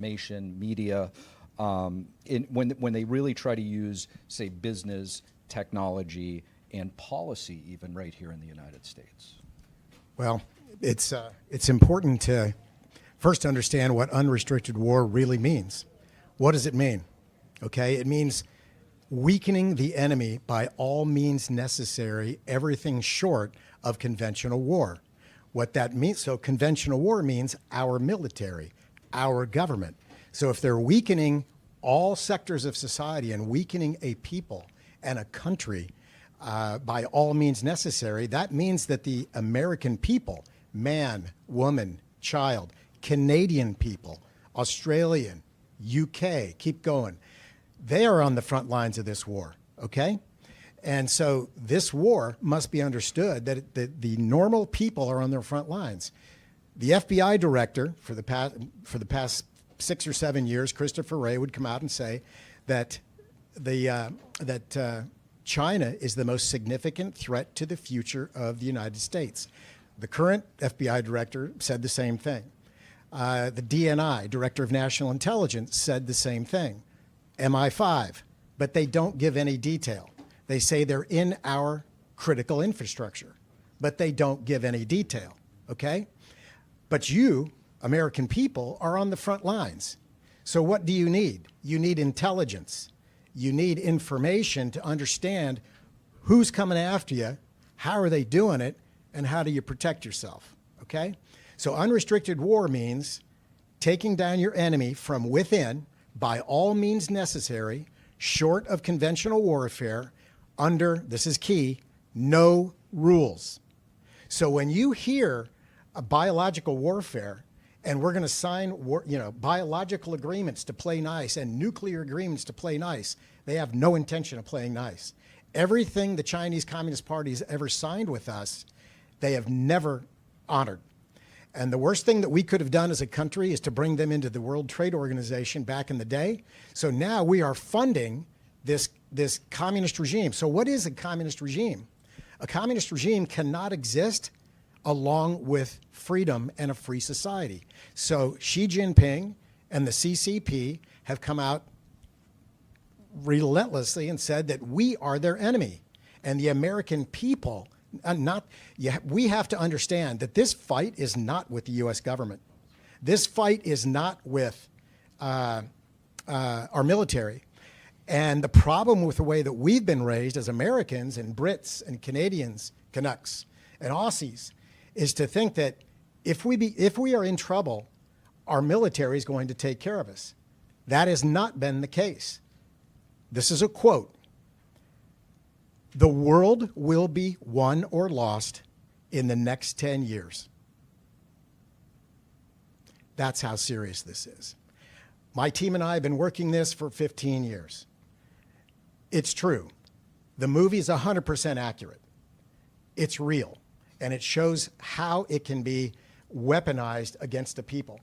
information, media, when they really try to use, say, business, technology, and policy even right here in the United States? Well, it's important to first understand what unrestricted war really means. What does it mean? Okay, it means weakening the enemy by all means necessary, everything short of conventional war. What that means, so conventional war means our military, our government. So if they're weakening all sectors of society and weakening a people and a country by all means necessary, that means that the American people, man, woman, child, Canadian people, Australian, UK, keep going, they are on the front lines of this war, okay? And so this war must be understood that the normal people are on their front lines. The FBI director for the past 6 or 7 years, Christopher Wray, would come out and say that China is the most significant threat to the future of the United States. The current FBI director said the same thing. The DNI, Director of National Intelligence, said the same thing. MI5, but they don't give any detail. They say they're in our critical infrastructure, but they don't give any detail, okay? But you, American people, are on the front lines. So what do you need? You need intelligence. You need information to understand who's coming after you, how are they doing it, and how do you protect yourself, okay? So unrestricted war means taking down your enemy from within by all means necessary, short of conventional warfare, under, this is key, no rules. So when you hear a biological warfare, and we're going to sign biological agreements to play nice and nuclear agreements to play nice, they have no intention of playing nice. Everything the Chinese Communist Party has ever signed with us, they have never honored. And the worst thing that we could have done as a country is to bring them into the World Trade Organization back in the day. So now we are funding this communist regime. So what is a communist regime? A communist regime cannot exist along with freedom and a free society. So Xi Jinping and the CCP have come out relentlessly and said that we are their enemy. And the American people, we have to understand that this fight is not with the U.S. government. This fight is not with our military. And the problem with the way that we've been raised as Americans and Brits and Canadians, Canucks and Aussies, is to think that if we are in trouble, our military is going to take care of us. That has not been the case. This is a quote. The world will be won or lost in the next 10 years. That's how serious this is. My team and I have been working this for 15 years. It's true. The movie is 100% accurate. It's real. And it shows how it can be weaponized against the people.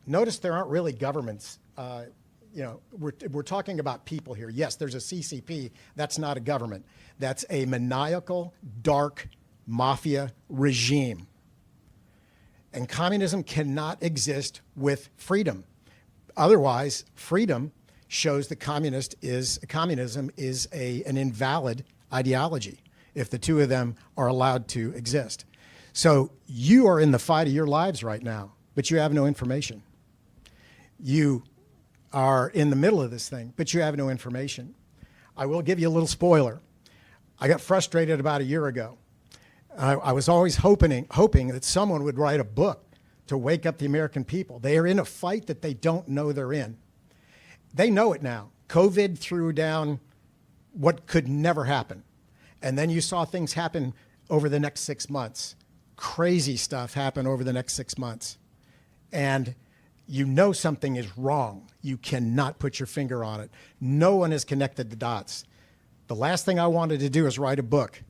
Notice there aren't really governments. We're talking about people here. Yes, there's a CCP. That's not a government. That's a maniacal, dark mafia regime. And communism cannot exist with freedom. Otherwise, freedom shows that communism is an invalid ideology if the two of them are allowed to exist. So you are in the fight of your lives right now, but you have no information. You are in the middle of this thing, but you have no information. I will give you a little spoiler. I got frustrated about a year ago. I was always hoping that someone would write a book to wake up the American people. They are in a fight that they don't know they're in. They know it now. COVID threw down what could never happen. And then you saw things happen over the next 6 months. Crazy stuff happen over the next 6 months. And you know something is wrong. You cannot put your finger on it. No one has connected the dots. The last thing I wanted to do is write a book.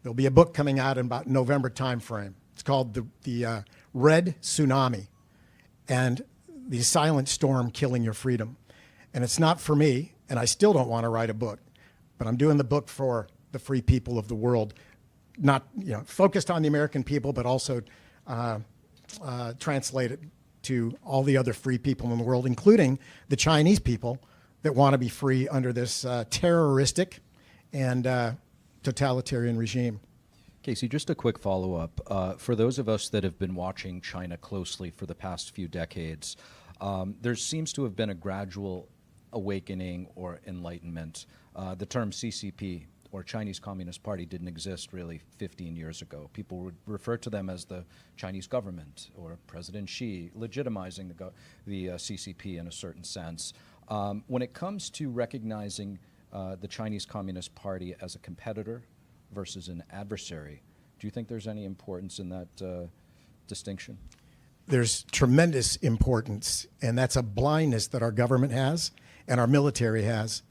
There'll be a book coming out in about November timeframe. It's called the Red Tsunami and the Silent Storm Killing Your Freedom. And it's not for me, and I still don't want to write a book, but I'm doing the book for the free people of the world, not focused on the American people, but also translated to all the other free people in the world, including the Chinese people that want to be free under this terroristic and totalitarian regime. Casey, just a quick follow-up. For those of us that have been watching China closely for the past few decades, there seems to have been a gradual awakening or enlightenment. The term CCP, or Chinese Communist Party, didn't exist really 15 years ago. People would refer to them as the Chinese government or President Xi, legitimizing the CCP in a certain sense. When it comes to recognizing the Chinese Communist Party as a competitor versus an adversary, do you think there's any importance in that distinction? There's tremendous importance, and that's a blindness that our government has and our military has.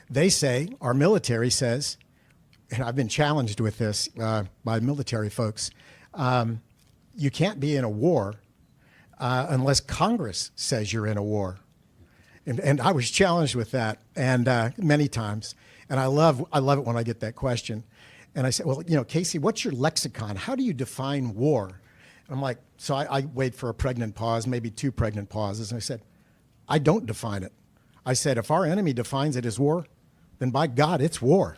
They say, our military says, and I've been challenged with this by military folks, you can't be in a war unless Congress says you're in a war. And I was challenged with that and many times. And I love it when I get that question. And I said, well, you know, Casey, what's your lexicon? How do you define war? And I'm like, so I wait for a pregnant pause, maybe 2 pregnant pauses. And I said, I don't define it. I said, if our enemy defines it as war, then by God, it's war.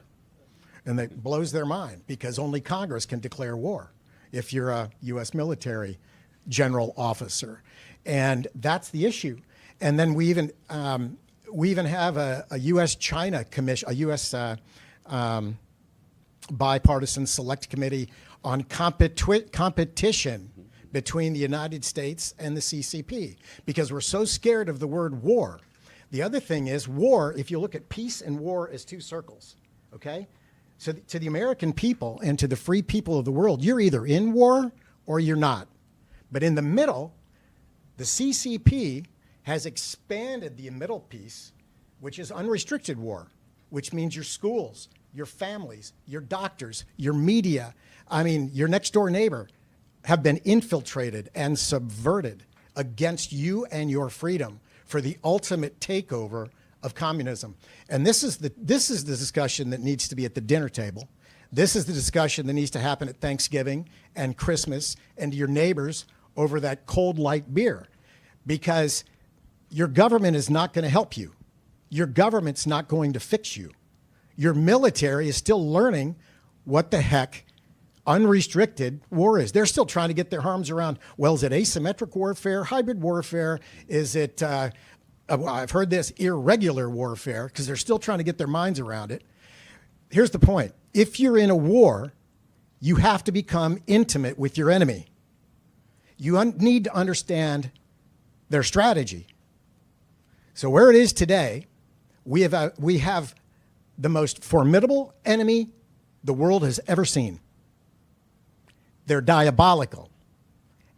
And that blows their mind because only Congress can declare war if you're a U.S. military general officer. And that's the issue. And then we even have a U.S.-China commission, a U.S. Bipartisan select committee on competition between the United States and the CCP because we're so scared of the word war. The other thing is war, if you look at peace and war as 2 circles, okay? So to the American people and to the free people of the world, you're either in war or you're not. But in the middle, the CCP has expanded the middle piece, which is unrestricted war, which means your schools, your families, your doctors, your media, I mean, your next door neighbor have been infiltrated and subverted against you and your freedom for the ultimate takeover of communism. And this is the discussion that needs to be at the dinner table. This is the discussion that needs to happen at Thanksgiving and Christmas and to your neighbors over that cold light beer, because your government is not going to help you. Your government's not going to fix you. Your military is still learning what the heck unrestricted war is. They're still trying to get their arms around, well, is it asymmetric warfare, hybrid warfare? Is it, I've heard this, irregular warfare, because they're still trying to get their minds around it. Here's the point. If you're in a war, you have to become intimate with your enemy. You need to understand their strategy. So where it is today, we have the most formidable enemy the world has ever seen. They're diabolical.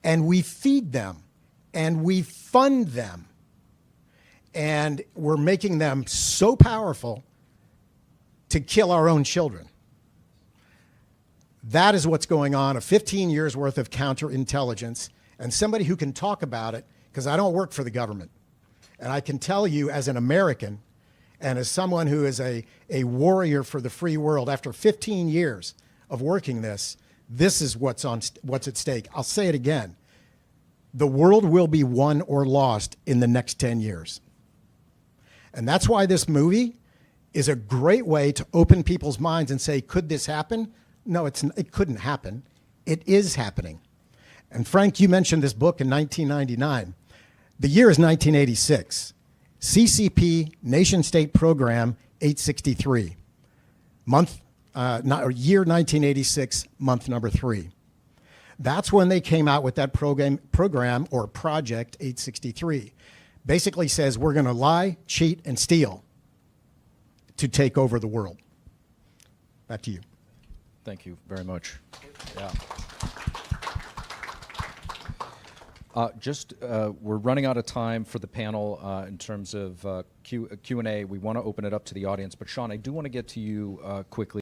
And we feed them. And we fund them. And we're making them so powerful to kill our own children. That is what's going on, 15 years worth of counterintelligence, and somebody who can talk about it, because I don't work for the government. And I can tell you as an American and as someone who is a warrior for the free world, after 15 years of working this is what's at stake. I'll say it again. The world will be won or lost in the next 10 years. And that's why this movie is a great way to open people's minds and say, could this happen? No, it couldn't happen. It is happening. And Frank, you mentioned this book in 1999. The year is 1986. CCP Nation State Program 863. Year 1986, month number 3. That's when they came out with that program or Project 863. Basically says we're going to lie, cheat, and steal to take over the world. Back to you. Thank you very much. Yeah. We're running out of time for the panel in terms of Q&A. We want to open it up to the audience. But Sean, I do want to get to you quickly.